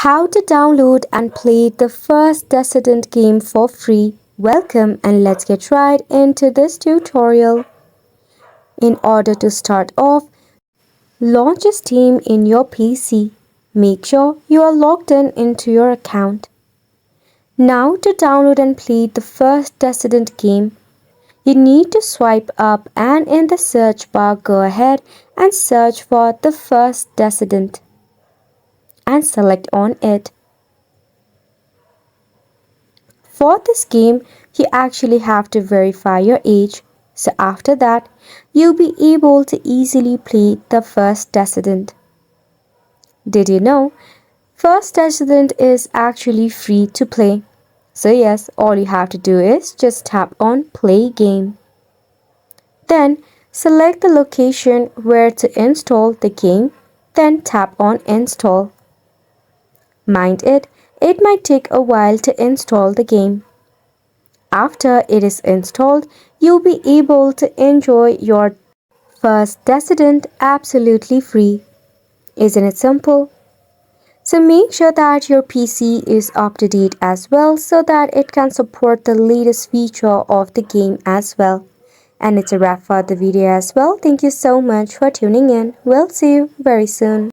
How to download and play the first Descendant game for free. Welcome and let's get right into this tutorial. In order to start off, launch Steam in your PC. Make sure you are logged in into your account. Now to download and play the first Descendant game, you need to swipe up and in the search bar go ahead and search for the first Descendant and select on it. For this game, you actually have to verify your age, so after that, you'll be able to easily play the first Descendant. Did you know? First Descendant is actually free to play. So yes, all you have to do is just tap on Play Game. Then select the location where to install the game, then tap on Install. Mind it might take a while to install the game. After it is installed, you'll be able to enjoy your first Descendant absolutely free. Isn't it simple? So make sure that your PC is up to date as well so that it can support the latest feature of the game as well. And it's a wrap for the video as well. Thank you so much for tuning in. We'll see you very soon.